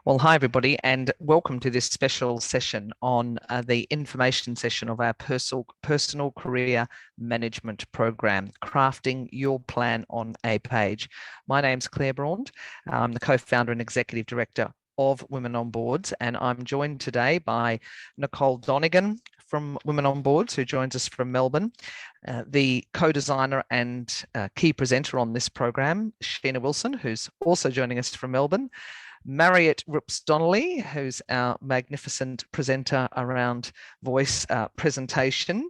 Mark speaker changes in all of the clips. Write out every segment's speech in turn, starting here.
Speaker 1: Well, hi everybody, and welcome to this special session on the information session of our personal career management program, Crafting Your Plan on a Page. My name's Claire Braund. I'm the co-founder and executive director of Women on Boards, and I'm joined today by Nicole Donegan from Women on Boards, who joins us from Melbourne, the co-designer and key presenter on this program, Sheena Wilson, who's also joining us from Melbourne, Mariette Rups-Donnelly, who's our magnificent presenter around voice presentation,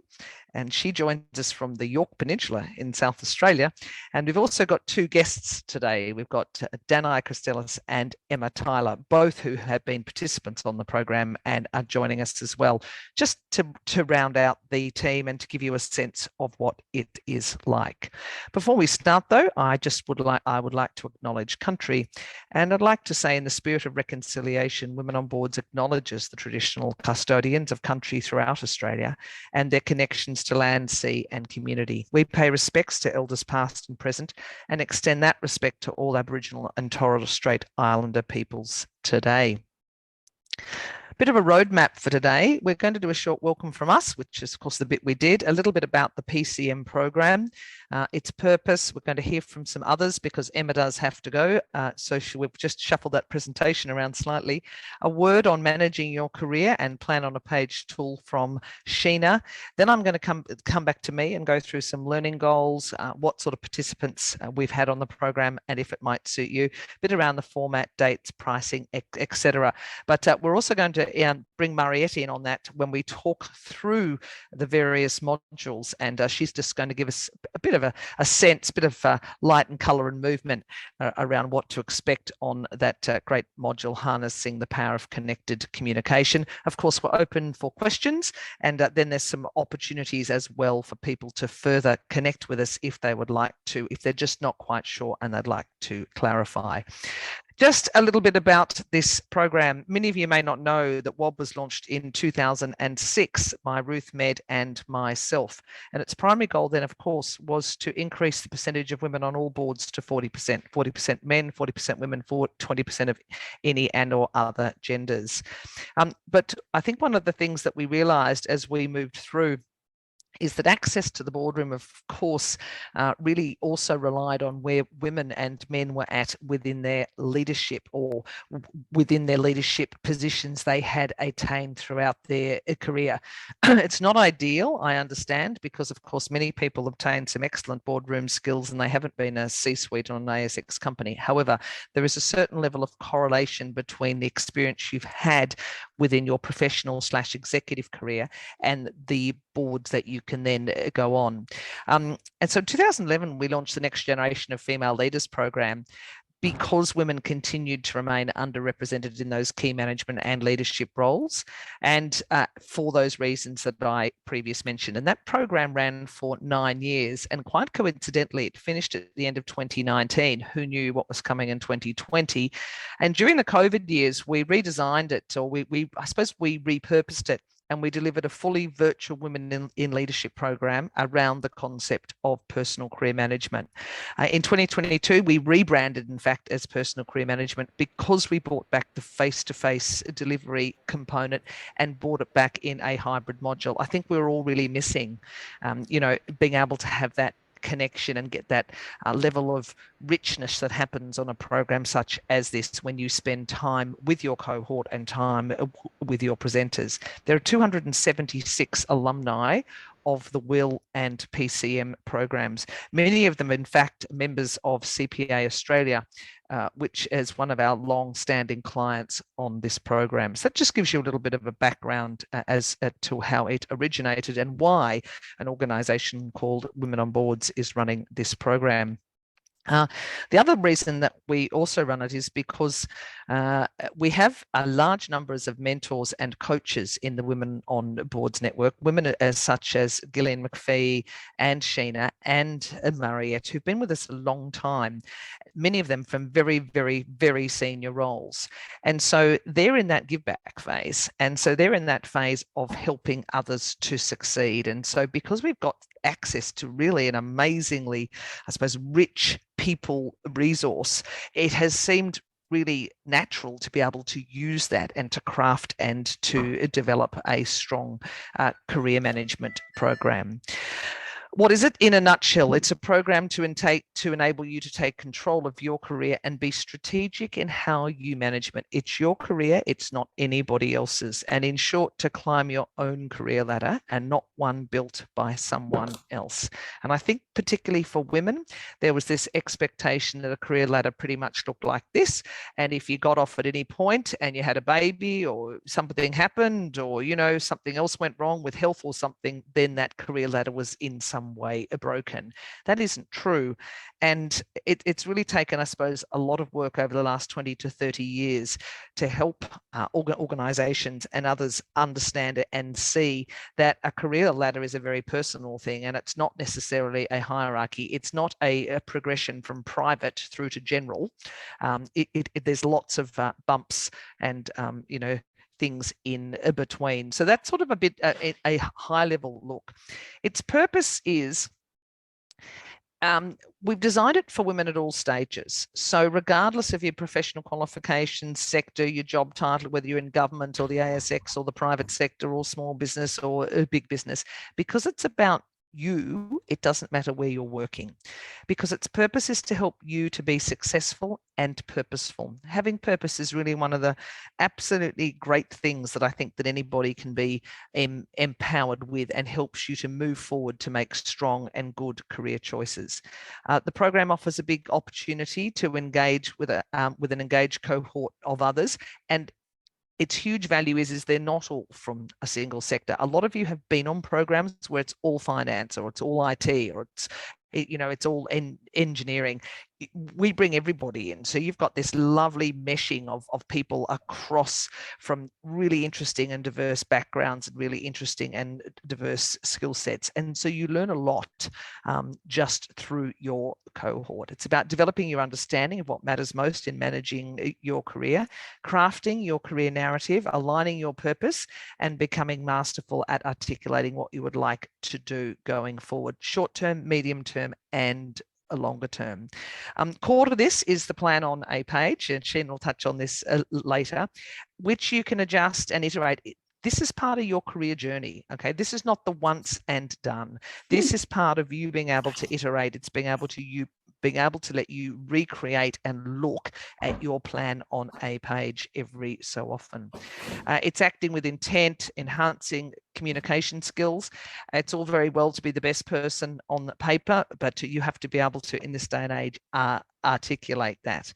Speaker 1: and she joins us from the Yorke Peninsula in South Australia. And we've also got two guests today. We've got Danai Christelis and Emma Tyler, both who have been participants on the program and are joining us as well, just to round out the team and to give you a sense of what it is like. Before we start, though, I would like to acknowledge country, and I'd like to say, in the spirit of reconciliation, Women on Boards acknowledges the traditional custodians of country throughout Australia and their connections to land, sea, and community. We pay respects to elders past and present and extend that respect to all Aboriginal and Torres Strait Islander peoples today. Bit of a roadmap for today. We're going to do a short welcome from us, which is, of course, the bit we did, a little bit about the PCM program, its purpose. We're going to hear from some others because Emma does have to go. So we've just shuffled that presentation around slightly. A word on managing your career and plan on a page tool from Sheena. Then I'm going to come back to me and go through some learning goals, what sort of participants we've had on the program, and if it might suit you, a bit around the format, dates, pricing, etc. But we're also going to bring Mariette in on that when we talk through the various modules, and she's just going to give us a bit of a sense, bit of light and colour and movement around what to expect on that great module, Harnessing the Power of Connected Communication. Of course, we're open for questions, and then there's some opportunities as well for people to further connect with us if they would like to, if they're just not quite sure and they'd like to clarify. Just a little bit about this program. Many of you may not know that WOB was launched in 2006 by Ruth Med and myself. And its primary goal then, of course, was to increase the percentage of women on all boards to 40%, 40% men, 40% women, 20% of any and or other genders. But I think one of the things that we realized as we moved through is that access to the boardroom, of course, really also relied on where women and men were at within their leadership or within their leadership positions they had attained throughout their career. It's not ideal, I understand, because, of course, many people obtain some excellent boardroom skills and they haven't been a C-suite on an ASX company. However, there is a certain level of correlation between the experience you've had within your professional/executive career and the boards that you can then go on. And so in 2011, we launched the Next Generation of Female Leaders program because women continued to remain underrepresented in those key management and leadership roles, and for those reasons that I previously mentioned. And that program ran for 9 years, and quite coincidentally, it finished at the end of 2019. Who knew what was coming in 2020? And during the COVID years, we redesigned it, or I suppose we repurposed it, and we delivered a fully virtual Women in Leadership program around the concept of personal career management. In 2022, we rebranded, in fact, as Personal Career Management because we brought back the face-to-face delivery component and brought it back in a hybrid module. I think we were all really missing, being able to have that connection and get that level of richness that happens on a program such as this when you spend time with your cohort and time with your presenters. There are 276 alumni of the WIL and PCM programs. Many of them, in fact, members of CPA Australia, which is one of our long-standing clients on this program. So that just gives you a little bit of a background as to how it originated and why an organisation called Women on Boards is running this program. The other reason that we also run it is because we have a large numbers of mentors and coaches in the Women on Boards network, women as such as Gillian McPhee and Sheena and Mariette, who've been with us a long time, many of them from very, very, very senior roles. And so they're in that give back phase. And so they're in that phase of helping others to succeed. And so because we've got access to really an amazingly, I suppose, rich people resource, it has seemed really natural to be able to use that and to craft and to develop a strong career management program. What is it in a nutshell? It's a program to enable you to take control of your career and be strategic in how you manage it. It's your career, it's not anybody else's. And in short, to climb your own career ladder and not one built by someone else. And I think particularly for women, there was this expectation that a career ladder pretty much looked like this. And if you got off at any point and you had a baby or something happened or, you know, something else went wrong with health or something, then that career ladder was in some way broken. That isn't true. And it's really taken, I suppose, a lot of work over the last 20 to 30 years to help organizations and others understand it and see that a career ladder is a very personal thing, and it's not necessarily a hierarchy. It's not a progression from private through to general. There's lots of bumps and, you know, things in between. So that's sort of a bit a high level look. Its purpose is we've designed it for women at all stages. So regardless of your professional qualifications, sector, your job title, whether you're in government or the ASX or the private sector or small business or a big business, because it's about you, it doesn't matter where you're working, because its purpose is to help you to be successful and purposeful. Having purpose is really one of the absolutely great things that I think that anybody can be empowered with, and helps you to move forward to make strong and good career choices. The program offers a big opportunity to engage with an engaged cohort of others, and its huge value is they're not all from a single sector. A lot of you have been on programs where it's all finance or it's all IT or it's all engineering. We bring everybody in. So you've got this lovely meshing of people across from really interesting and diverse backgrounds and really interesting and diverse skill sets. And so you learn a lot just through your cohort. It's about developing your understanding of what matters most in managing your career, crafting your career narrative, aligning your purpose, and becoming masterful at articulating what you would like to do going forward, short term, medium term, and a longer term. Core to this is the plan on a page, and Sheena will touch on this later, which you can adjust and iterate. This is part of your career journey, okay? This is not the once and done. This is part of you being able to iterate. It's being able to let you recreate and look at your plan on a page every so often. It's acting with intent, enhancing communication skills. It's all very well to be the best person on the paper, but you have to be able to, in this day and age, articulate that.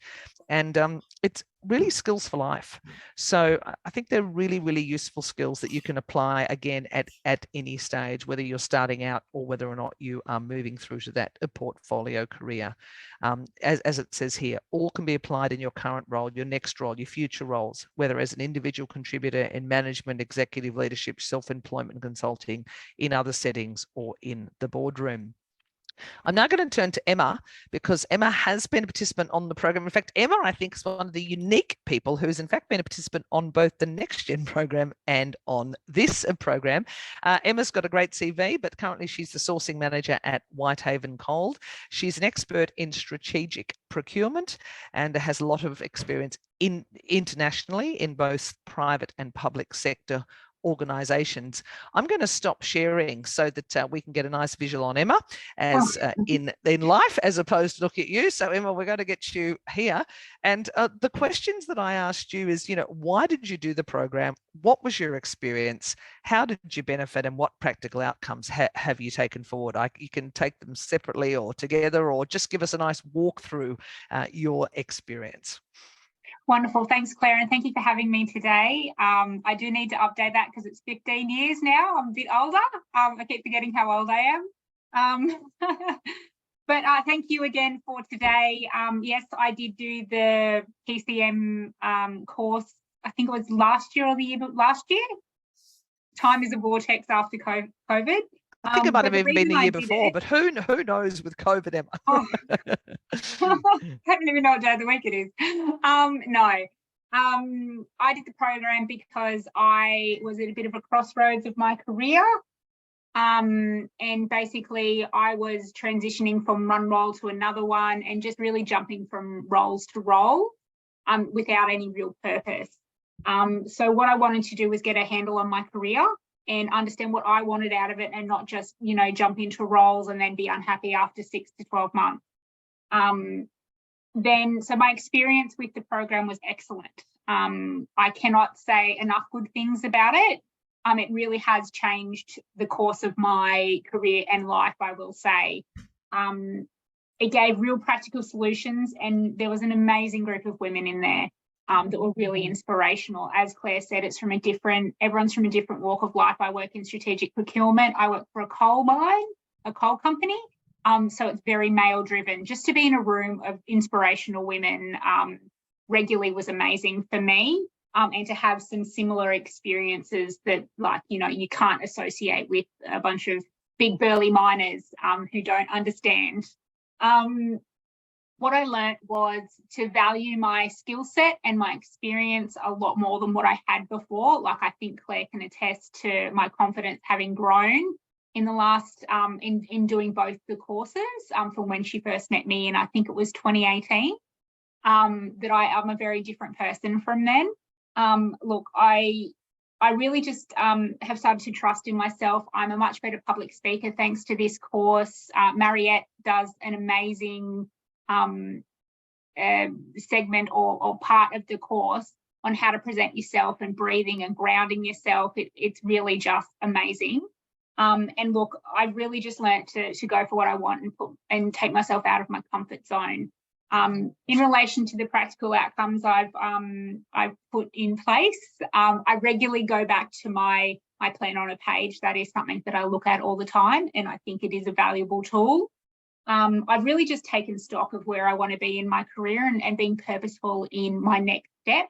Speaker 1: And it's really skills for life. So I think they're really, really useful skills that you can apply again at any stage, whether you're starting out or whether or not you are moving through to that portfolio career. As it says here, all can be applied in your current role, your next role, your future roles, whether as an individual contributor in management, executive leadership, self-employment, consulting, in other settings, or in the boardroom. I'm now going to turn to Emma, because Emma has been a participant on the program. In fact, Emma, I think, is one of the unique people who has in fact been a participant on both the Next Gen program and on this program. Emma's got a great CV, but currently she's the sourcing manager at Whitehaven Coal. She's an expert in strategic procurement and has a lot of experience internationally in both private and public sector organizations. I'm going to stop sharing so that we can get a nice visual on Emma as in life, as opposed to look at you. So Emma, we're going to get you here. And the questions that I asked you is, why did you do the program? What was your experience? How did you benefit? And what practical outcomes have you taken forward? You can take them separately or together, or just give us a nice walk through your experience.
Speaker 2: Wonderful. Thanks, Claire, and thank you for having me today. I do need to update that because it's 15 years now. I'm a bit older. I keep forgetting how old I am. But thank you again for today. Yes, I did do the PCM course. I think it was last year or the year last year. Time is a vortex after COVID.
Speaker 1: I think it might have even been the year before, but who knows with COVID, Emma?
Speaker 2: Oh. I don't even know what day of the week it is. No. I did the program because I was at a bit of a crossroads of my career. And basically I was transitioning from one role to another one and just really jumping from roles to role. without any real purpose. So what I wanted to do was get a handle on my career and understand what I wanted out of it, and not just, you know, jump into roles and then be unhappy after 6 to 12 months. So my experience with the program was excellent. I cannot say enough good things about it. It really has changed the course of my career and life, I will say. It gave real practical solutions, and there was an amazing group of women in there that were really inspirational. As Claire said, everyone's from a different walk of life. I work in strategic procurement. I work for a coal mine, a coal company. So it's very male driven. Just to be in a room of inspirational women regularly was amazing for me. And to have some similar experiences that, like, you know, you can't associate with a bunch of big burly miners who don't understand. What I learned was to value my skill set and my experience a lot more than what I had before. Like, I think Claire can attest to my confidence having grown in the last, in doing both the courses from when she first met me, and I think it was 2018, that I'm a very different person from then. Look, I really just have started to trust in myself. I'm a much better public speaker thanks to this course. Mariette does an amazing segment or part of the course on how to present yourself and breathing and grounding yourself. It's really just amazing. And look, I really just learned to go for what I want and take myself out of my comfort zone. In relation to the practical outcomes I've put in place, I regularly go back to my plan on a page. That is something that I look at all the time, and I think it is a valuable tool. I've really just taken stock of where I want to be in my career and being purposeful in my next steps.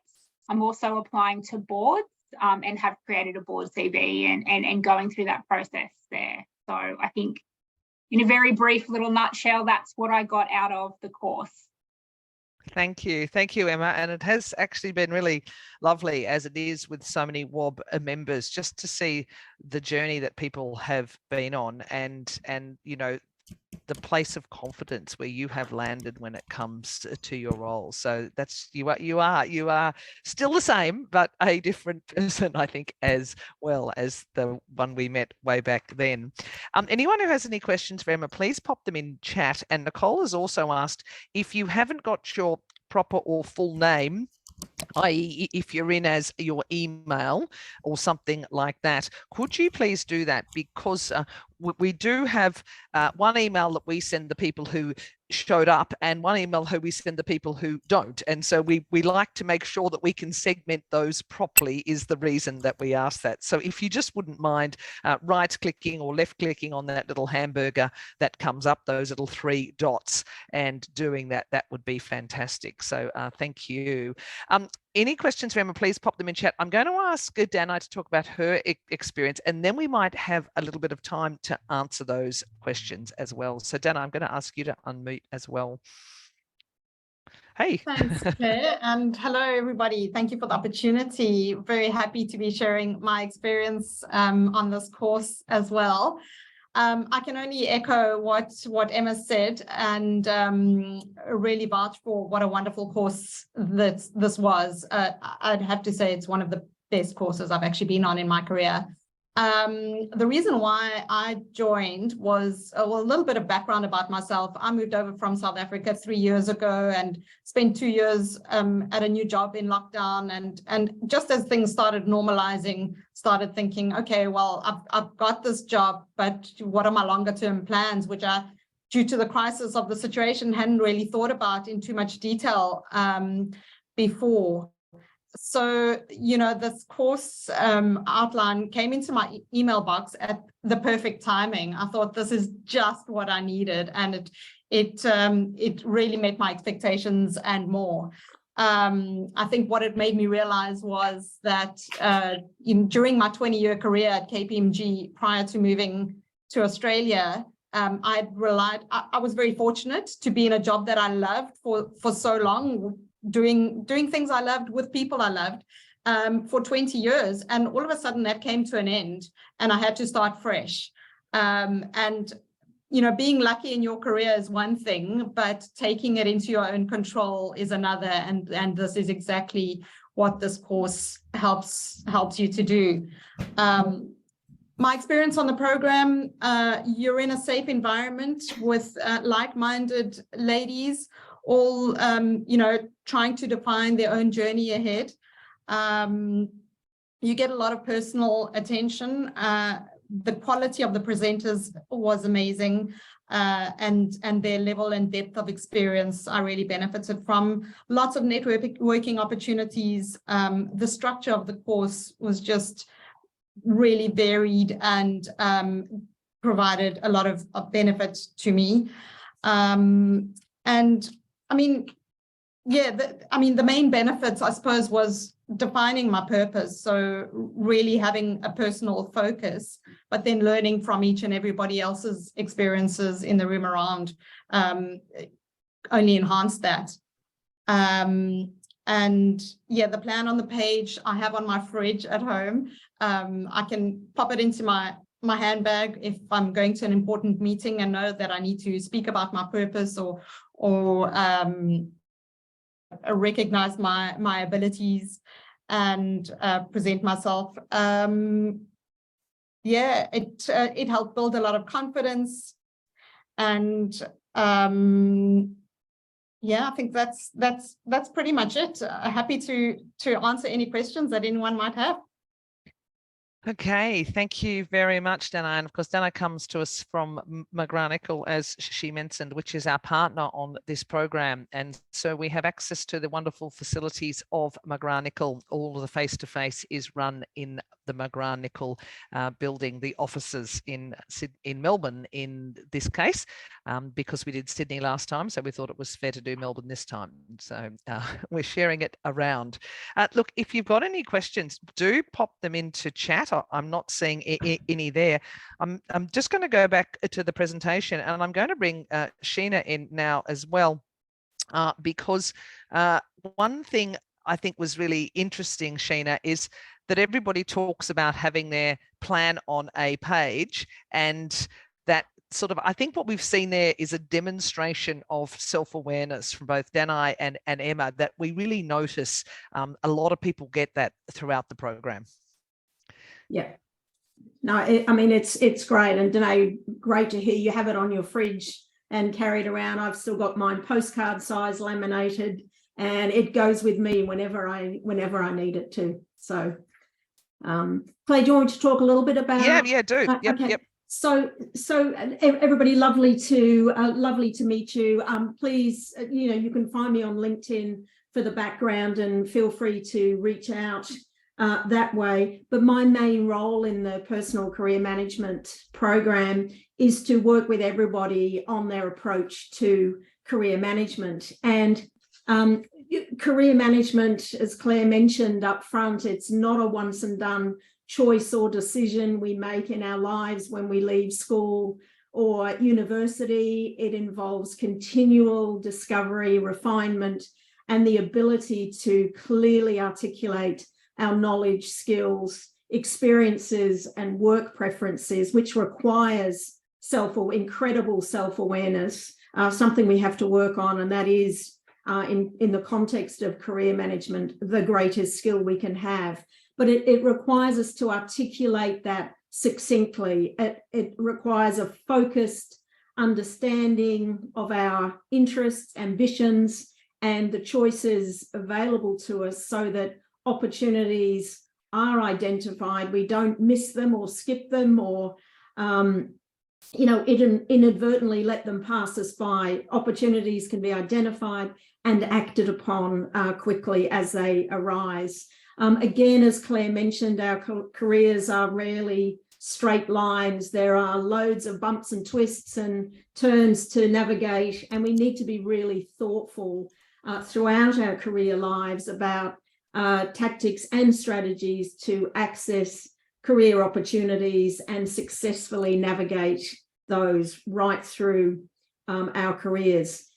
Speaker 2: I'm also applying to boards and have created a board CV and going through that process there. So I think in a very brief little nutshell, that's what I got out of the course.
Speaker 1: Thank you, Emma. And it has actually been really lovely, as it is with so many WOB members, just to see the journey that people have been on, and you know, the place of confidence where you have landed when it comes to your role. So that's you are still the same, but a different person, I think, as well as the one we met way back then. Anyone who has any questions for Emma, please pop them in chat. And Nicole has also asked, if you haven't got your proper or full name, i.e. if you're in as your email or something like that, could you please do that? Because we do have one email that we send the people who showed up and one email who we send the people who don't. And so we like to make sure that we can segment those properly, is the reason that we ask that. So if you just wouldn't mind right clicking or left clicking on that little hamburger that comes up, those little 3 dots, and doing that, that would be fantastic. So thank you. Any questions for Emma, please pop them in chat. I'm going to ask Dana to talk about her experience, and then we might have a little bit of time to answer those questions as well. So Dana, I'm going to ask you to unmute as well. Hey.
Speaker 3: Thanks, Claire, and hello, everybody. Thank you for the opportunity. Very happy to be sharing my experience on this course as well. I can only echo what Emma said, and really vouch for what a wonderful course that this was. I'd have to say it's one of the best courses I've actually been on in my career. The reason why I joined was a little bit of background about myself. I moved over from South Africa 3 years ago and spent 2 years at a new job in lockdown. And just as things started normalizing, started thinking, okay, well, I've got this job, but what are my longer term plans, which are, due to the crisis of the situation, hadn't really thought about in too much detail before. So, you know, this course outline came into my email box at the perfect timing. I thought this is just what I needed, and it really met my expectations and more. I think what it made me realize was that during my 20-year career at KPMG, prior to moving to Australia, I was very fortunate to be in a job that I loved for so long, doing things I loved with people I loved for 20 years. And all of a sudden that came to an end and I had to start fresh. And, being lucky in your career is one thing, but taking it into your own control is another. And this is exactly what this course helps you to do. My experience on the program, you're in a safe environment with like-minded ladies, all, trying to define their own journey ahead. You get a lot of personal attention. The quality of the presenters was amazing, and their level and depth of experience I really benefited from. Lots of networking opportunities. The structure of the course was just really varied and provided a lot of benefit to me. And I mean, yeah, the main benefits, I suppose, was defining my purpose. So really having a personal focus, but then learning from each and everybody else's experiences in the room around only enhanced that. And yeah, the plan on the page I have on my fridge at home. I can pop it into my handbag if I'm going to an important meeting and know that I need to speak about my purpose or recognize my abilities and present myself. Yeah, it helped build a lot of confidence, and yeah, I think that's pretty much it. Happy to answer any questions that anyone might have.
Speaker 1: Okay, thank you very much, Dana. And of course, Dana comes to us from Magranickel, as she mentioned, which is our partner on this program. And so we have access to the wonderful facilities of Magranickel. All of the face-to-face is run in the Magranickel building, the offices in Melbourne in this case, because we did Sydney last time. So we thought it was fair to do Melbourne this time. So we're sharing it around. Look, if you've got any questions, do pop them into chat. I'm not seeing any there. I'm just going to go back to the presentation, and I'm going to bring Sheena in now as well, because one thing I think was really interesting, Sheena, is that everybody talks about having their plan on a page, and that sort of, I think what we've seen there is a demonstration of self-awareness from both Dana and Emma, that we really notice a lot of people get that throughout the program.
Speaker 4: Yeah, no, I mean, it's great. And Danae, great to hear you have it on your fridge and carried around. I've still got mine postcard size laminated, and it goes with me whenever I need it to. So, Clay, do you want to talk a little bit about?
Speaker 1: Yeah, do. Yep,
Speaker 4: okay.
Speaker 1: Yep.
Speaker 4: So everybody, lovely to meet you. Please, you can find me on LinkedIn for the background, and feel free to reach out that way. But my main role in the personal career management program is to work with everybody on their approach to career management. And career management, as Claire mentioned up front, it's not a once and done choice or decision we make in our lives when we leave school or university. It involves continual discovery, refinement, and the ability to clearly articulate our knowledge, skills, experiences, and work preferences, which requires incredible self-awareness, something we have to work on, and that is, in the context of career management, the greatest skill we can have. But it requires us to articulate that succinctly. It requires a focused understanding of our interests, ambitions, and the choices available to us, so that opportunities are identified. We don't miss them or skip them, or inadvertently let them pass us by. Opportunities can be identified and acted upon quickly as they arise. Again, as Claire mentioned, our careers are rarely straight lines. There are loads of bumps and twists and turns to navigate, and we need to be really thoughtful throughout our career lives about tactics and strategies to access career opportunities and successfully navigate those right through our careers.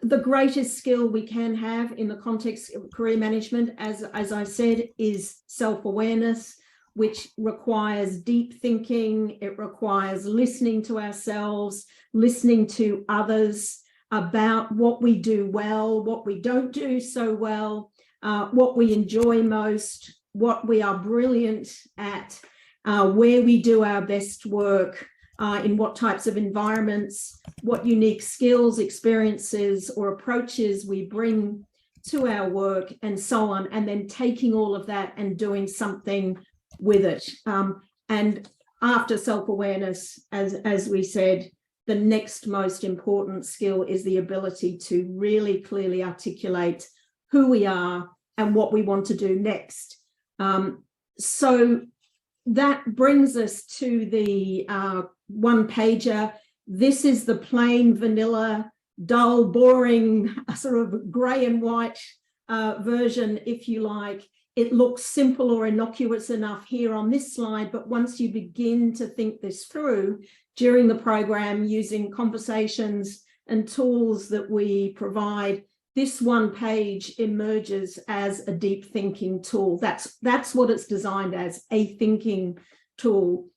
Speaker 4: The greatest skill we can have in the context of career management, as I said, is self-awareness. which requires deep thinking. It requires listening to ourselves, listening to others about what we do well, what we don't do so well, what we enjoy most, what we are brilliant at, where we do our best work, in what types of environments, what unique skills, experiences, or approaches we bring to our work, and so on, and then taking all of that and doing something with it. And after self-awareness, as we said, the next most important skill is the ability to really clearly articulate who we are and what we want to do next. So that brings us to the one pager. This is the plain vanilla, dull, boring, sort of grey and white version, if you like. It looks simple or innocuous enough here on this slide, but once you begin to think this through during the program using conversations and tools that we provide, this one page emerges as a deep thinking tool. That's what it's designed as, a thinking tool.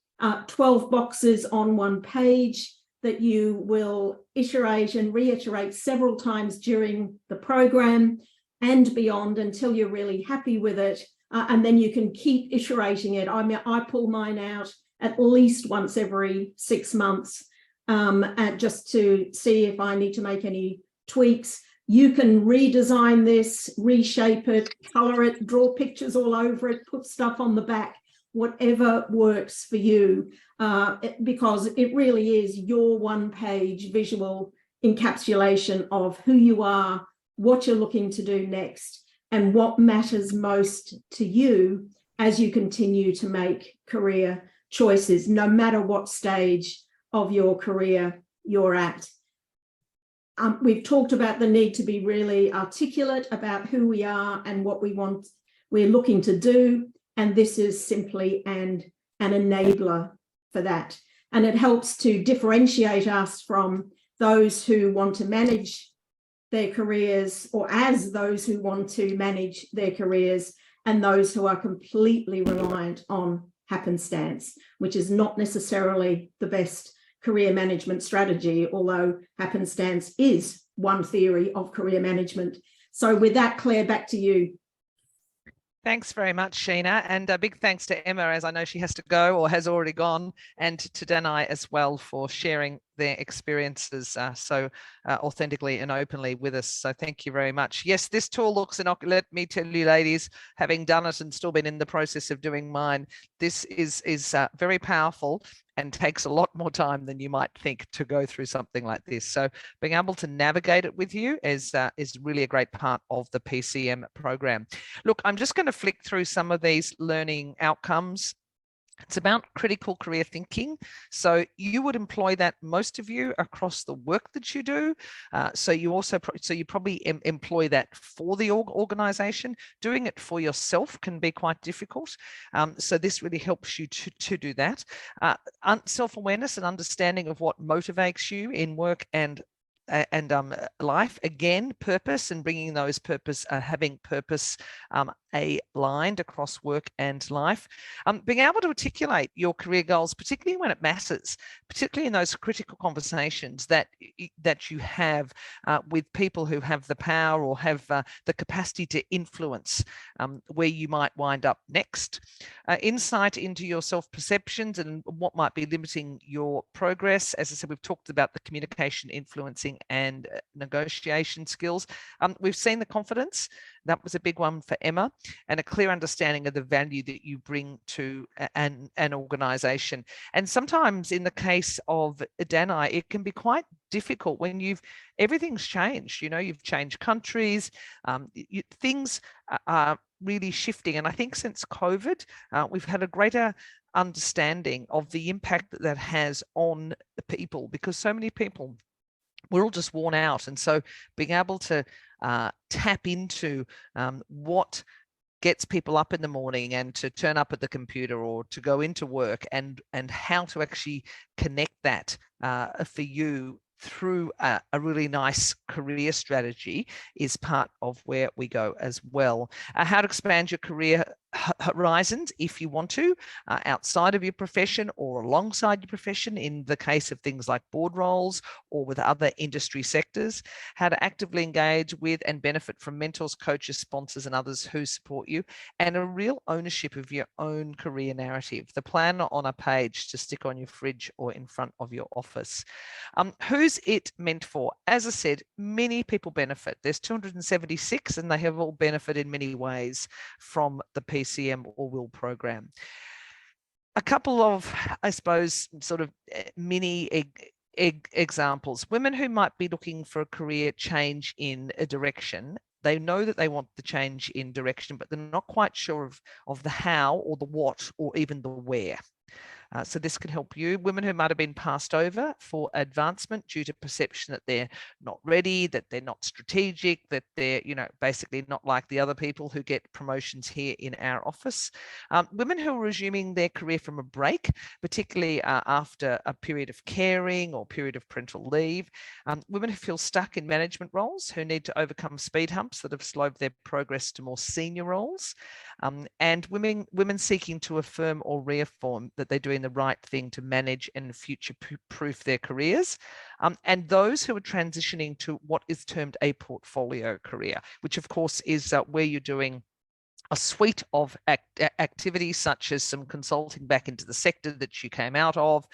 Speaker 4: 12 boxes on one page that you will iterate and reiterate several times during the program and beyond until you're really happy with it. And then you can keep iterating it. I mean, I pull mine out at least once every 6 months just to see if I need to make any tweaks. You can redesign this, reshape it, color it, draw pictures all over it, put stuff on the back, whatever works for you, because it really is your one-page visual encapsulation of who you are, what you're looking to do next, and what matters most to you as you continue to make career choices, no matter what stage of your career you're at. We've talked about the need to be really articulate about who we are and what we're looking to do, and this is simply an enabler for that. And it helps to differentiate us from those who want to manage their careers, or as those who want to manage their careers, and those who are completely reliant on happenstance, which is not necessarily the best career management strategy, although happenstance is one theory of career management. So with that, Claire, back to you.
Speaker 1: Thanks very much, Sheena, and a big thanks to Emma, as I know she has to go or has already gone, and to Danai as well for sharing their experiences so authentically and openly with us. So thank you very much. Yes, this tool looks innocuous. Let me tell you, ladies, having done it and still been in the process of doing mine, this is very powerful and takes a lot more time than you might think to go through something like this. So being able to navigate it with you is really a great part of the PCM program. Look, I'm just going to flick through some of these learning outcomes. It's about critical career thinking. So you would employ that, most of you, across the work that you do. So you probably employ that for the organization. Doing it for yourself can be quite difficult. So this really helps you to do that. Self-awareness and understanding of what motivates you in work and life, again, purpose, and bringing those having purpose aligned across work and life. Being able to articulate your career goals, particularly when it matters, particularly in those critical conversations that you have with people who have the power or have the capacity to influence where you might wind up next. Insight into your self-perceptions and what might be limiting your progress. As I said, we've talked about the communication, influencing, and negotiation skills. We've seen the confidence. That was a big one for Emma, and a clear understanding of the value that you bring to an organization. And sometimes in the case of Danai, it can be quite difficult when everything's changed. You know, you've changed countries, things are really shifting. And I think since COVID, we've had a greater understanding of the impact that has on the people, because so many people, we're all just worn out. And so being able to tap into what gets people up in the morning and to turn up at the computer or to go into work, and how to actually connect that for you through a really nice career strategy is part of where we go as well. How to expand your career horizons if you want to, outside of your profession or alongside your profession in the case of things like board roles or with other industry sectors, how to actively engage with and benefit from mentors, coaches, sponsors, and others who support you, and a real ownership of your own career narrative. The plan on a page to stick on your fridge or in front of your office. Who's it meant for? As I said, many people benefit. There's 276 and they have all benefited in many ways from the PCM or WIL program. A couple of, I suppose, sort of mini examples. Women who might be looking for a career change in a direction. They know that they want the change in direction, but they're not quite sure of the how or the what or even the where. So this can help you. Women who might have been passed over for advancement due to perception that they're not ready, that they're not strategic, that they're, basically not like the other people who get promotions here in our office. Women who are resuming their career from a break, particularly after a period of caring or period of parental leave. Women who feel stuck in management roles, who need to overcome speed humps that have slowed their progress to more senior roles. And women seeking to affirm or reaffirm that they're doing the right thing to manage and future-proof their careers, and those who are transitioning to what is termed a portfolio career, which of course is where you're doing a suite of activities such as some consulting back into the sector that you came out of,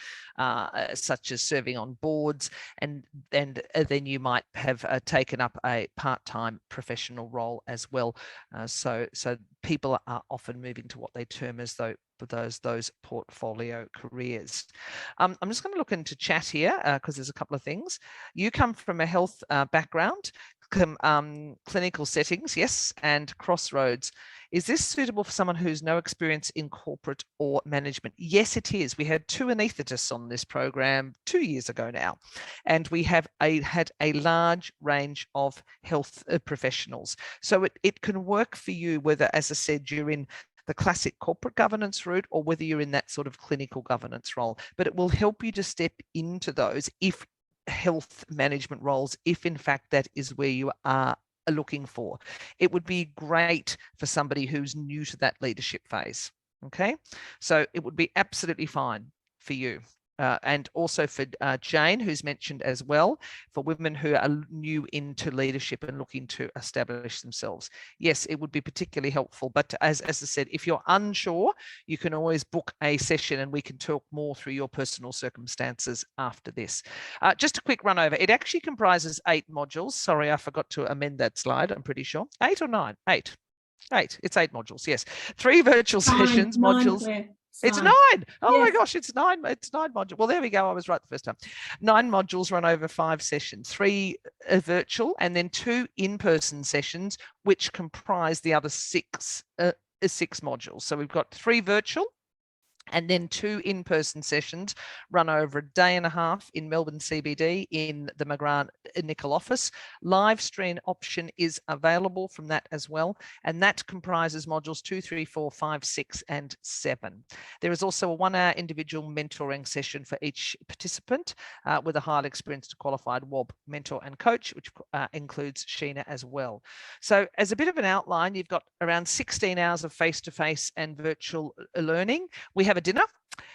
Speaker 1: such as serving on boards, and then you might have taken up a part-time professional role as well. So people are often moving to what they term as those portfolio careers. I'm just going to look into chat here because there's a couple of things. You come from a health background, clinical settings, yes, and crossroads. Is this suitable for someone who's no experience in corporate or management? Yes, it is. We had 2 anaesthetists on this program 2 years ago now, and we have had a large range of health professionals. So it can work for you, whether, as I said, you're in the classic corporate governance route or whether you're in that sort of clinical governance role. But it will help you to step into those if health management roles, if in fact that is where you are looking for. It would be great for somebody who's new to that leadership phase. Okay, so it would be absolutely fine for you. And also for Jane, who's mentioned as well, for women who are new into leadership and looking to establish themselves. Yes, it would be particularly helpful. But as I said, if you're unsure, you can always book a session and we can talk more through your personal circumstances after this. Just a quick run over. It actually comprises 8 modules. Sorry, I forgot to amend that slide, I'm pretty sure. 8 or 9? 8. 8. It's 8 modules, yes. 3 virtual sessions, modules.
Speaker 4: Claire.
Speaker 1: It's 9. Oh yes. My gosh, it's 9. It's 9 modules. Well, there we go. I was right the first time. 9 modules run over 5 sessions, 3 virtual and then 2 in-person sessions, which comprise the other 6 modules. So we've got 3 virtual and then 2 in-person sessions run over a day and a half in Melbourne CBD in the McGrath Nickel office. Live stream option is available from that as well, and that comprises modules 2, 3, 4, 5, 6, and 7. There is also a 1-hour individual mentoring session for each participant with a highly experienced qualified WOB mentor and coach, which includes Sheena as well. So as a bit of an outline, you've got around 16 hours of face-to-face and virtual learning. We have a dinner,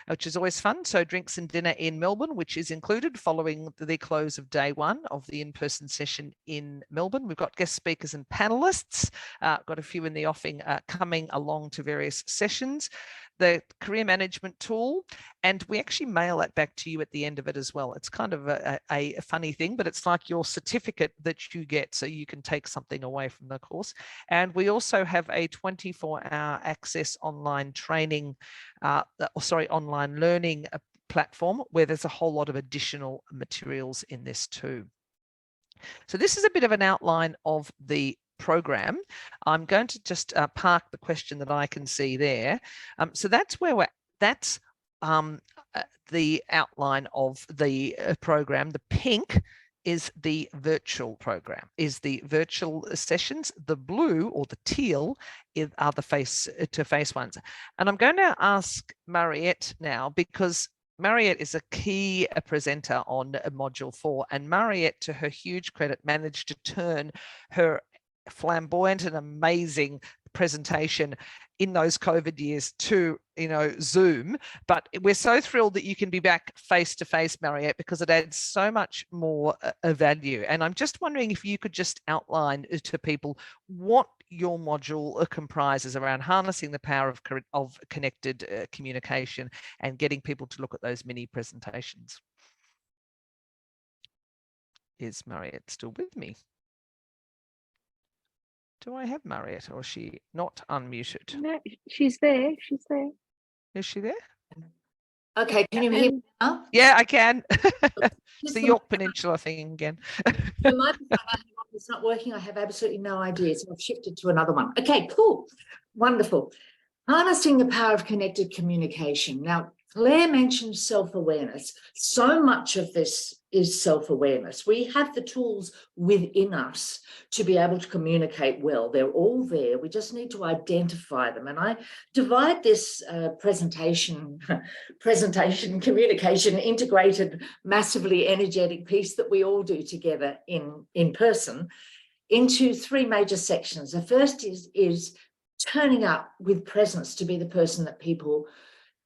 Speaker 1: which is always fun. So drinks and dinner in Melbourne, which is included following the close of day 1 of the in-person session in Melbourne. We've got guest speakers and panelists, got a few in the offing coming along to various sessions. The career management tool, and we actually mail that back to you at the end of it as well. It's kind of a funny thing, but it's like your certificate that you get so you can take something away from the course. And we also have a 24-hour access online training, online learning platform where there's a whole lot of additional materials in this too. So this is a bit of an outline of the program. I'm going to just park the question that I can see there. So that's where that's the outline of the program. The pink is the virtual program, is the virtual sessions. The blue or the teal are the face-to-face ones. And I'm going to ask Mariette now, because Mariette is a key presenter on module 4, and Mariette, to her huge credit, managed to turn her flamboyant and amazing presentation in those COVID years to, Zoom, but we're so thrilled that you can be back face to face, Mariette, because it adds so much more value. And I'm just wondering if you could just outline to people what your module comprises around harnessing the power of connected communication and getting people to look at those mini presentations. Is Mariette still with me? Do I have Mariette, or is she not unmuted?
Speaker 5: No, she's there. She's there.
Speaker 1: Is she there?
Speaker 6: Okay, can you hear me now?
Speaker 1: Yeah, I can. It's the York Peninsula thing again.
Speaker 6: It's not working. I have absolutely no idea. So I've shifted to another one. Okay, cool. Wonderful. Harnessing the power of connected communication. Now, Claire mentioned self-awareness. So much of this is self-awareness. We have the tools within us to be able to communicate well. They're all there. We just need to identify them. And I divide this presentation, communication, integrated, massively energetic piece that we all do together in person into three major sections. The first is turning up with presence to be the person that people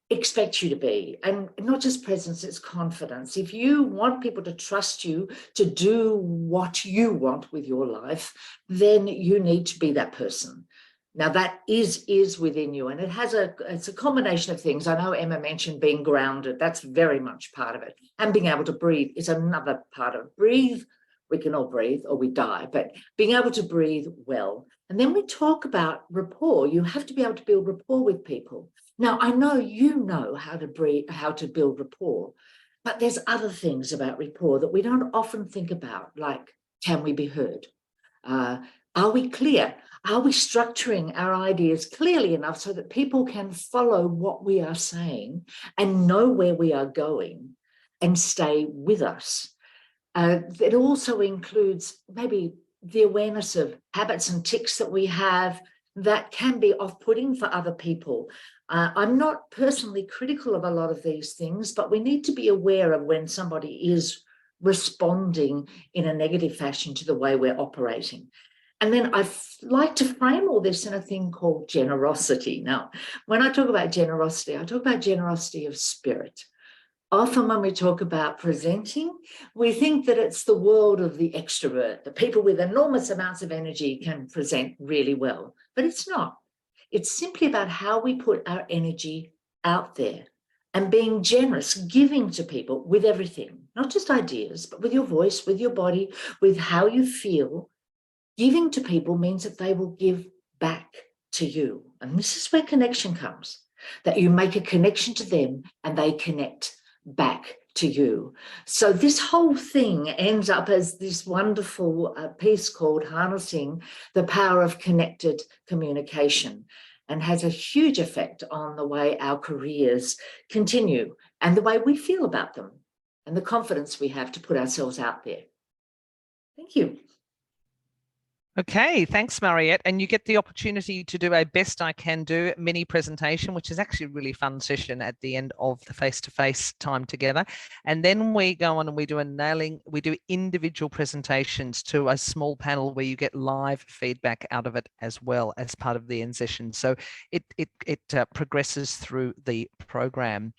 Speaker 6: expect you to be, and not just presence, it's confidence. If you want people to trust you to do what you want with your life, then you need to be that person. Now that is within you, and it's a combination of things. I know Emma mentioned being grounded. That's very much part of it, and being able to breathe is another part of it. Breathe. We can all breathe or we die, but being able to breathe well. And then we talk about rapport. You have to be able to build rapport with people. Now, I know you know how to build rapport, but there's other things about rapport that we don't often think about, like, can we be heard? Are we clear? Are we structuring our ideas clearly enough so that people can follow what we are saying and know where we are going and stay with us? It also includes maybe the awareness of habits and tics that we have that can be off-putting for other people. I'm not personally critical of a lot of these things, but we need to be aware of when somebody is responding in a negative fashion to the way we're operating. And then I like to frame all this in a thing called generosity. Now, when I talk about generosity, I talk about generosity of spirit. Often when we talk about presenting, we think that it's the world of the extrovert, the people with enormous amounts of energy can present really well, but it's not. It's simply about how we put our energy out there and being generous, giving to people with everything, not just ideas, but with your voice, with your body, with how you feel. Giving to people means that they will give back to you. And this is where connection comes, that you make a connection to them and they connect back to you. So this whole thing ends up as this wonderful piece called Harnessing the Power of Connected Communication, and has a huge effect on the way our careers continue and the way we feel about them and the confidence we have to put ourselves out there. Thank you.
Speaker 1: Okay, thanks, Mariette. And you get the opportunity to do a Best I Can Do mini presentation, which is actually a really fun session at the end of the face-to-face time together. And then we go on and we do individual presentations to a small panel where you get live feedback out of it as well as part of the end session. So it progresses through the program.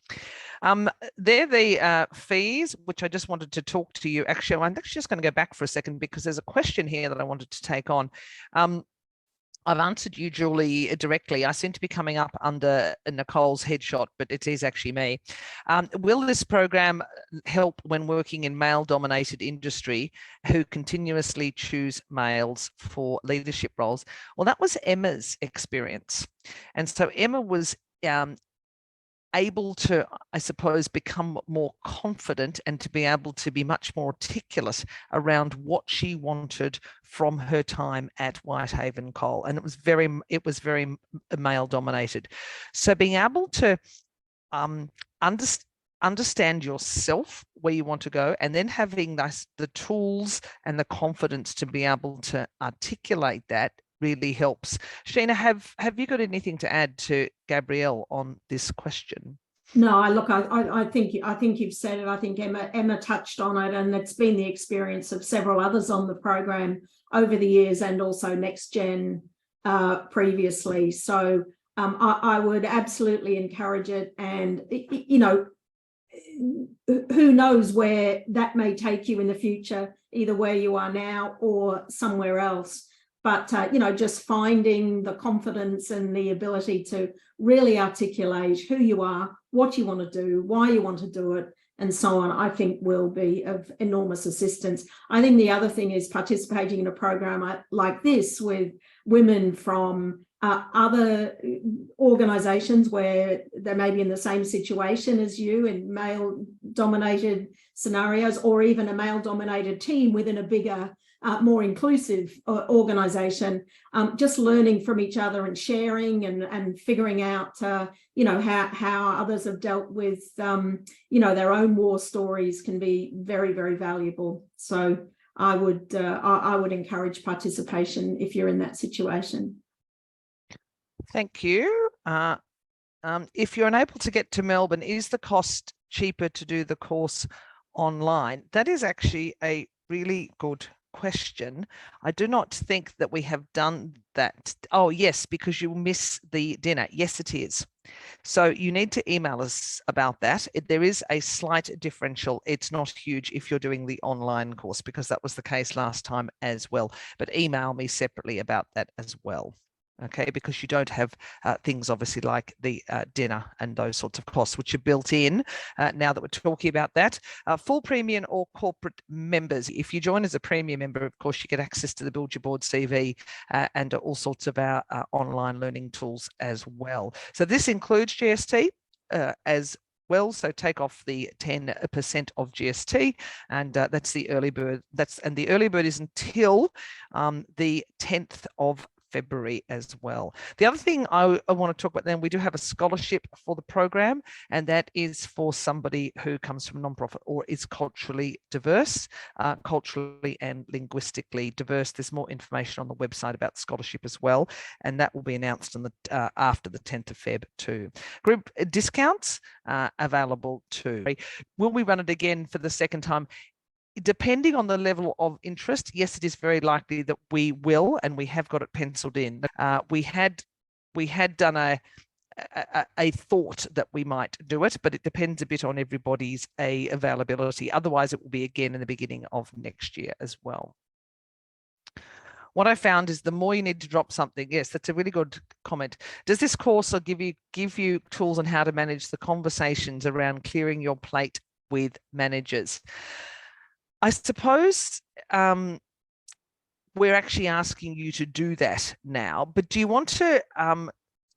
Speaker 1: They're the fees, which I just wanted to talk to you. Actually, I'm actually just going to go back for a second because there's a question here that I wanted to take on. I've answered you, Julie, directly. I seem to be coming up under Nicole's headshot, but it is actually me. Will this program help when working in male-dominated industry who continuously choose males for leadership roles? Well, that was Emma's experience. And so Emma was able to, I suppose, become more confident and to be able to be much more articulate around what she wanted from her time at Whitehaven Coal. And it was very male dominated. So being able to understand yourself, where you want to go, and then having the tools and the confidence to be able to articulate that really helps. Sheena, have you got anything to add to Gabrielle on this question?
Speaker 4: No, look, I think you've said it. I think Emma touched on it, and it's been the experience of several others on the program over the years, and also Next Gen previously. So I would absolutely encourage it. And, you know, who knows where that may take you in the future, either where you are now or somewhere else. But, you know, just finding the confidence and the ability to really articulate who you are, what you want to do, why you want to do it, and so on, I think will be of enormous assistance. I think the other thing is participating in a program like this with women from other organizations where they may be in the same situation as you in male-dominated scenarios, or even a male-dominated team within a bigger, more inclusive organization, just learning from each other and sharing and figuring out, you know, how others have dealt with, you know, their own war stories can be very, very valuable. So I would encourage participation if you're in that situation.
Speaker 1: Thank you. If you're unable to get to Melbourne, is the cost cheaper to do the course online? That is actually a really good question. I do not think that we have done that. Oh, yes, because you miss the dinner. Yes, it is. So you need to email us about that. There is a slight differential. It's not huge if you're doing the online course, because that was the case last time as well. But email me separately about that as well. Okay, because you don't have things obviously like the dinner and those sorts of costs, which are built in now that we're talking about that. Full premium or corporate members. If you join as a premium member, of course, you get access to the Build Your Board CV and all sorts of our online learning tools as well. So this includes GST as well, so take off the 10% of GST, and that's the early bird. And the early bird is until the 10th of February as well. The other thing I want to talk about then, we do have a scholarship for the program, and that is for somebody who comes from nonprofit or is culturally diverse, culturally and linguistically diverse. There's more information on the website about scholarship as well, and that will be announced on the after the 10th of Feb too. Group discounts available too. Will we run it again for the second time? Depending on the level of interest, yes, it is very likely that we will, and we have got it penciled in. We had done a thought that we might do it, but it depends a bit on everybody's availability. Otherwise, it will be again in the beginning of next year as well. What I found is the more you need to drop something, yes, that's a really good comment. Does this course give you tools on how to manage the conversations around clearing your plate with managers? I suppose we're actually asking you to do that now, but do you want to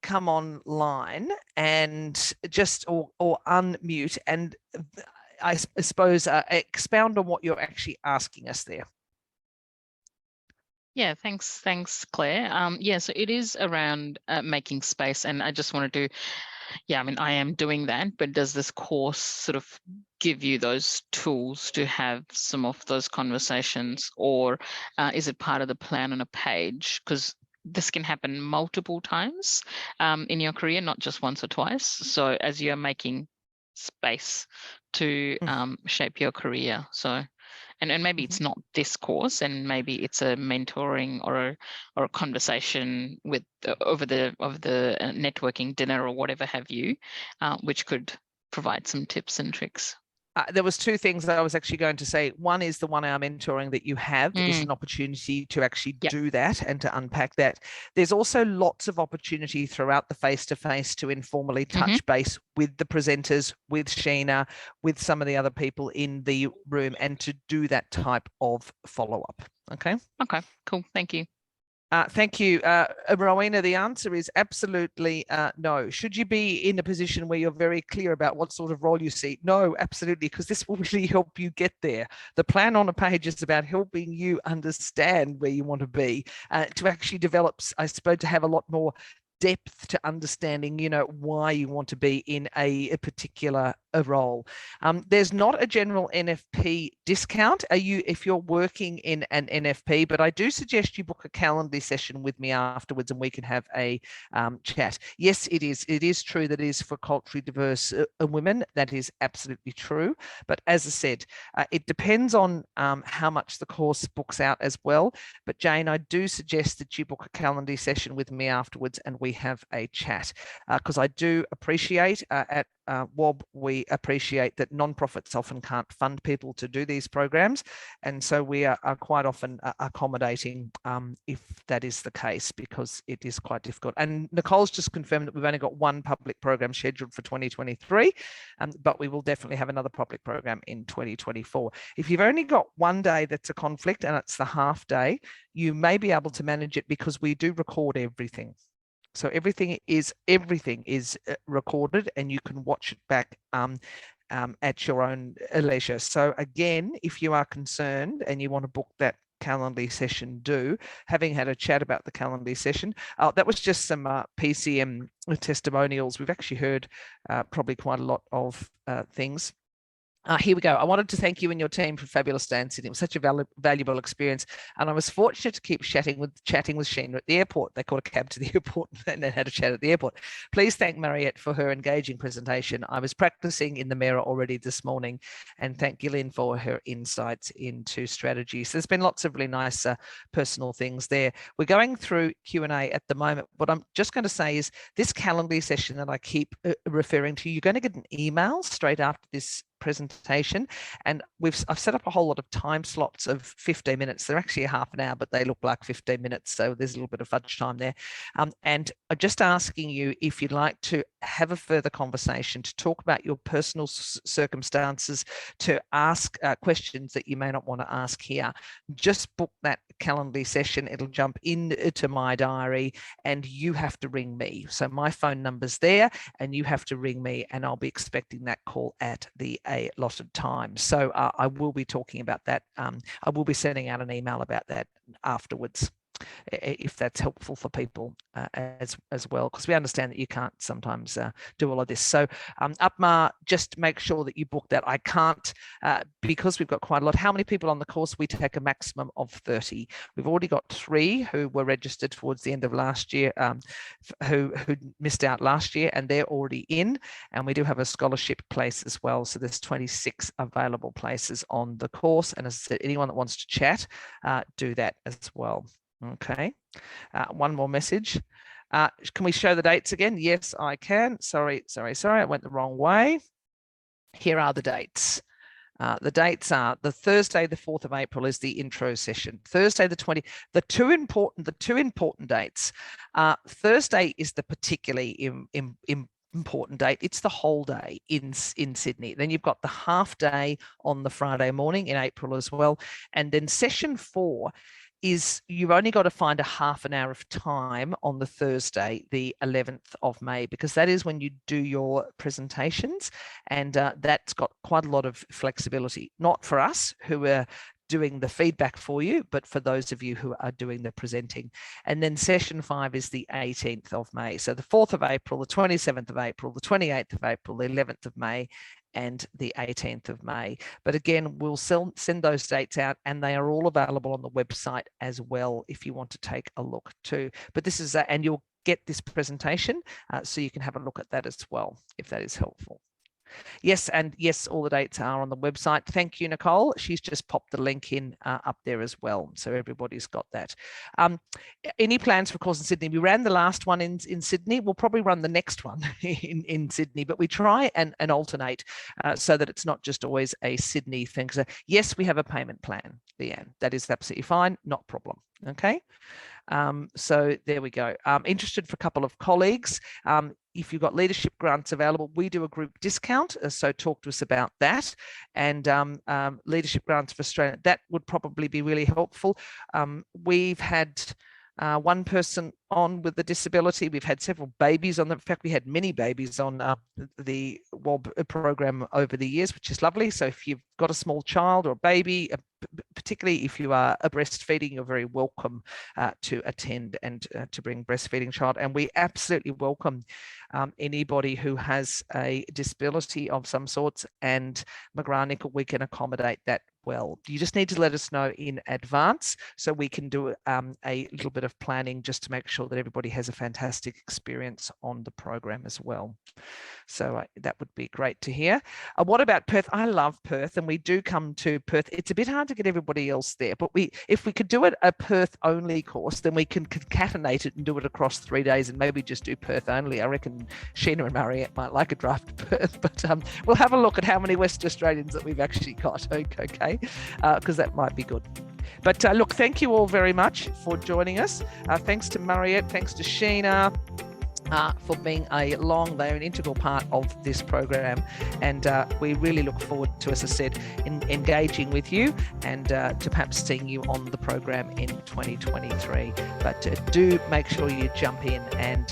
Speaker 1: come online and just or unmute and I suppose expound on what you're actually asking us there?
Speaker 7: Yeah, thanks, Claire. Yeah, so it is around making space, and I just wanted to, yeah, I mean, I am doing that, but does this course sort of give you those tools to have some of those conversations, or is it part of the plan on a page? Because this can happen multiple times in your career, not just once or twice. So as you're making space to shape your career, so. And maybe it's not this course, and maybe it's a mentoring or a conversation with over the networking dinner or whatever have you, which could provide some tips and tricks.
Speaker 1: There was two things that I was actually going to say. One is the 1 hour mentoring that you have is an opportunity to actually do that and to unpack that. There's also lots of opportunity throughout the face-to-face to informally touch base with the presenters, with Sheena, with some of the other people in the room, and to do that type of follow-up. Okay.
Speaker 7: Okay, cool. Thank you.
Speaker 1: Thank you. Rowena, the answer is absolutely no. Should you be in a position where you're very clear about what sort of role you see? No, absolutely, because this will really help you get there. The plan on a page is about helping you understand where you want to be, to actually develop, I suppose, to have a lot more depth to understanding, you know, why you want to be in a particular a role. There's not a general NFP discount if you're working in an NFP, but I do suggest you book a Calendly session with me afterwards and we can have a chat. Yes, it is true that it is for culturally diverse women. That is absolutely true. But as I said, it depends on how much the course books out as well. But Jane, I do suggest that you book a Calendly session with me afterwards and we have a chat, because I do appreciate at WOB, we appreciate that non-profits often can't fund people to do these programs. And so we are quite often accommodating if that is the case, because it is quite difficult. And Nicole's just confirmed that we've only got one public program scheduled for 2023, but we will definitely have another public program in 2024. If you've only got one day that's a conflict and it's the half day, you may be able to manage it because we do record everything. So everything is recorded and you can watch it back at your own leisure. So again, if you are concerned and you want to book that Calendly session, having had a chat about the Calendly session. That was just some PCM testimonials. We've actually heard probably quite a lot of things. Here we go. I wanted to thank you and your team for fabulous day in Sydney. It was such a valuable experience. And I was fortunate to keep chatting with Sheena at the airport. They called a cab to the airport and then had a chat at the airport. Please thank Mariette for her engaging presentation. I was practicing in the mirror already this morning, and thank Gillian for her insights into strategies. There's been lots of really nice personal things there. We're going through Q&A at the moment. What I'm just going to say is this Calendly session that I keep referring to, you're going to get an email straight after this presentation, and I've set up a whole lot of time slots of 15 minutes. They're actually a half an hour, but they look like 15 minutes, so there's a little bit of fudge time there. And I'm just asking you if you'd like to have a further conversation, to talk about your personal circumstances, to ask questions that you may not want to ask here. Just book that Calendly session. It'll jump into my diary and you have to ring me. So my phone number's there and you have to ring me, and I'll be expecting that call at the allotted time. So I will be talking about that. I will be sending out an email about that afterwards, if that's helpful for people as well, because we understand that you can't sometimes do all of this. So Upma, just make sure that you book that. I can't, because we've got quite a lot. How many people on the course? We take a maximum of 30. We've already got 3 who were registered towards the end of last year, who missed out last year, and they're already in. And we do have a scholarship place as well. So there's 26 available places on the course. And as I said, anyone that wants to chat, do that as well. Okay, one more message. Can we show the dates again? Yes, I can. Sorry, I went the wrong way. Here are the dates. The dates are the Thursday, the 4th of April is the intro session. Thursday, the 20th. The two important dates. Thursday is the particularly important date. It's the whole day in Sydney. Then you've got the half day on the Friday morning in April as well. And then session 4 is you've only got to find a half an hour of time on the Thursday, the 11th of May, because that is when you do your presentations, and that's got quite a lot of flexibility, not for us who are doing the feedback for you, but for those of you who are doing the presenting. And then session 5 is the 18th of May. So the 4th of April, the 27th of April, the 28th of April, the 11th of May, and the 18th of May. But again, we'll send those dates out, and they are all available on the website as well if you want to take a look too. But this is, and you'll get this presentation so you can have a look at that as well, if that is helpful. Yes, and yes, all the dates are on the website. Thank you, Nicole. She's just popped the link in up there as well, so everybody's got that. Any plans for a course in Sydney? We ran the last one in Sydney. We'll probably run the next one in Sydney, but we try and alternate so that it's not just always a Sydney thing. So yes, we have a payment plan, Leanne. That is absolutely fine, not a problem. Okay. So there we go. Interested for a couple of colleagues. If you've got leadership grants available, we do a group discount. So talk to us about that. And leadership grants for Australia, that would probably be really helpful. We've had one person on with a disability. We've had several babies on. In fact, we had many babies on the WOB program over the years, which is lovely. So if you've got a small child or a baby, particularly if you are a breastfeeding, you're very welcome to attend and to bring breastfeeding child. And we absolutely welcome anybody who has a disability of some sorts, and McGrath-Nicol, we can accommodate that well. You just need to let us know in advance so we can do a little bit of planning just to make sure that everybody has a fantastic experience on the program as well. So that would be great to hear. What about Perth? I love Perth, and we do come to Perth. It's a bit hard to get everybody else there, but if we could do it a Perth only course, then we can concatenate it and do it across 3 days and maybe just do Perth only. I reckon Sheena and Mariette might like a drive to Perth, but we'll have a look at how many West Australians that we've actually got, okay, because that might be good. But look, thank you all very much for joining us. Thanks to Mariette, thanks to Sheena, for being they're an integral part of this program, and we really look forward to, as I said, engaging with you and to perhaps seeing you on the program in 2023. But do make sure you jump in and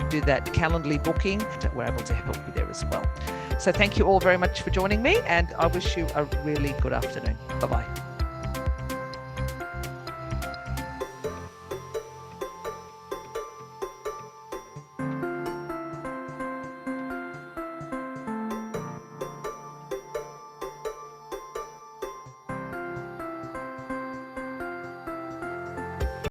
Speaker 1: do that Calendly booking. We're able to help you there as well. So thank you all very much for joining me, and I wish you a really good afternoon. Bye-bye.